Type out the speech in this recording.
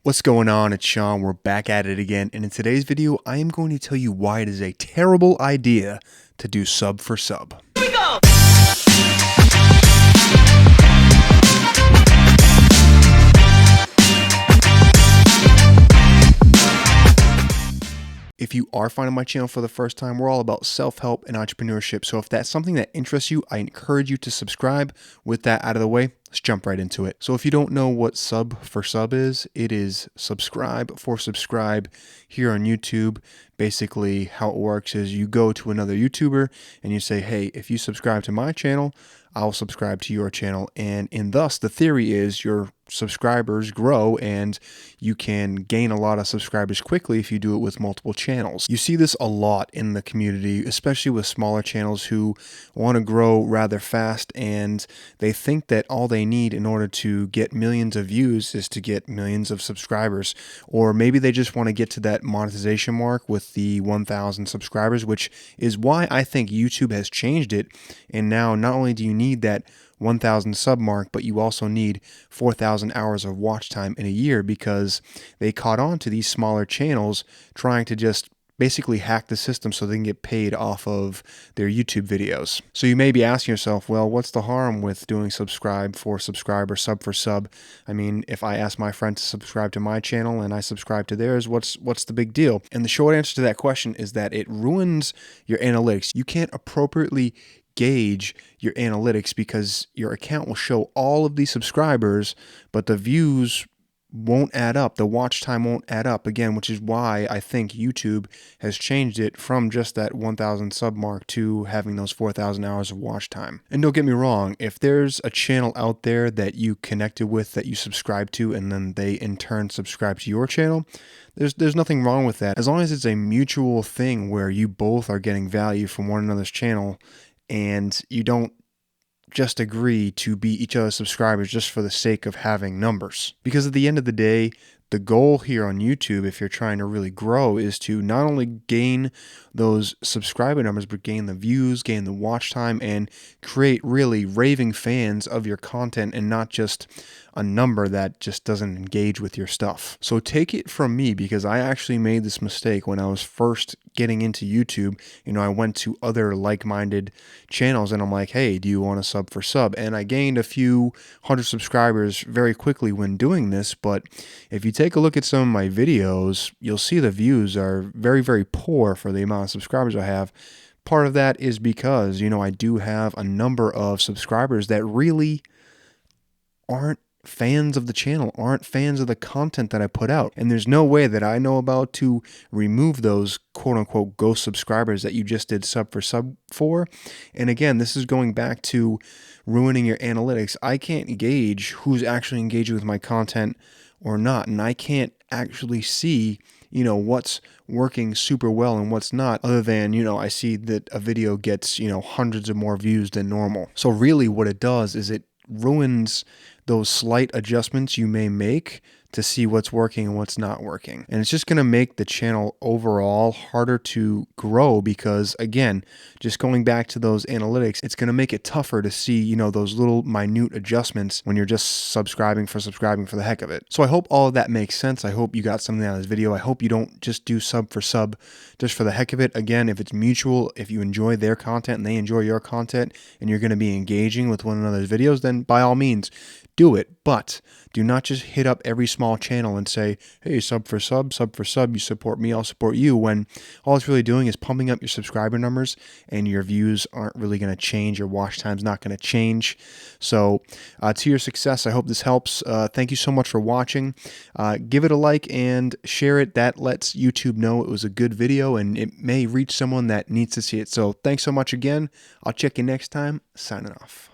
What's going on? It's Sean. We're back at it again, and in today's video, I am going to tell you why it is a terrible idea to do sub for sub. Here we go! If you are finding my channel for the first time, we're all about self-help and entrepreneurship. So if that's something that interests you, I encourage you to subscribe. With that out of the way, let's jump right into it. So if you don't know what sub for sub is, it is subscribe for subscribe here on YouTube. Basically, how it works is you go to another YouTuber and you say, hey, if you subscribe to my channel, I'll subscribe to your channel. And thus, the theory is your subscribers grow and you can gain a lot of subscribers quickly if you do it with multiple channels. You see this a lot in the community, especially with smaller channels who want to grow rather fast, and they think that all they need in order to get millions of views is to get millions of subscribers. Or maybe they just want to get to that monetization mark with the 1,000 subscribers, which is why I think YouTube has changed it. And now not only do you need that 1,000 sub mark, but you also need 4,000 hours of watch time in a year, because they caught on to these smaller channels trying to just basically hack the system so they can get paid off of their YouTube videos. So you may be asking yourself, well, what's the harm with doing subscribe for subscribe or sub for sub? I mean, if I ask my friend to subscribe to my channel and I subscribe to theirs, what's the big deal? And the short answer to that question is that it ruins your analytics. You can't appropriately gauge your analytics because your account will show all of these subscribers, but the views won't add up. The watch time won't add up again, which is why I think YouTube has changed it from just that 1,000 sub mark to having those 4,000 hours of watch time. And don't get me wrong, if there's a channel out there that you connected with, that you subscribe to, and then they in turn subscribe to your channel, there's nothing wrong with that. As long as it's a mutual thing where you both are getting value from one another's channel and you don't just agree to be each other's subscribers just for the sake of having numbers. Because at the end of the day, the goal here on YouTube, if you're trying to really grow, is to not only gain those subscriber numbers, but gain the views, gain the watch time, and create really raving fans of your content and not just a number that just doesn't engage with your stuff. So take it from me, because I actually made this mistake when I was first getting into YouTube. You know, I went to other like-minded channels and I'm like, hey, do you want to sub for sub? And I gained a few hundred subscribers very quickly when doing this, but if you take a look at some of my videos, you'll see the views are very, very poor for the amount of subscribers I have. Part of that is because, you know, I do have a number of subscribers that really aren't fans of the channel, aren't fans of the content that I put out. And there's no way that I know about to remove those quote unquote ghost subscribers that you just did sub for sub for. And again, this is going back to ruining your analytics. I can't gauge who's actually engaging with my content or not. And I can't actually see, you know, what's working super well and what's not, other than, you know, I see that a video gets, you know, hundreds of more views than normal. So really what it does is it ruins those slight adjustments you may make to see what's working and what's not working. And it's just going to make the channel overall harder to grow, because again, just going back to those analytics, it's going to make it tougher to see, you know, those little minute adjustments when you're just subscribing for the heck of it. So I hope all of that makes sense. I hope you got something out of this video. I hope you don't just do sub for sub just for the heck of it. Again, if it's mutual, if you enjoy their content and they enjoy your content and you're going to be engaging with one another's videos, then by all means, do it. But do not just hit up every small channel and say, hey, sub for sub, you support me, I'll support you, when all it's really doing is pumping up your subscriber numbers and your views aren't really going to change. Your watch time's not going to change. So to your success, I hope this helps. Thank you so much for watching. Give it a like and share it. That lets YouTube know it was a good video and it may reach someone that needs to see it. So thanks so much again. I'll check you next time. Signing off.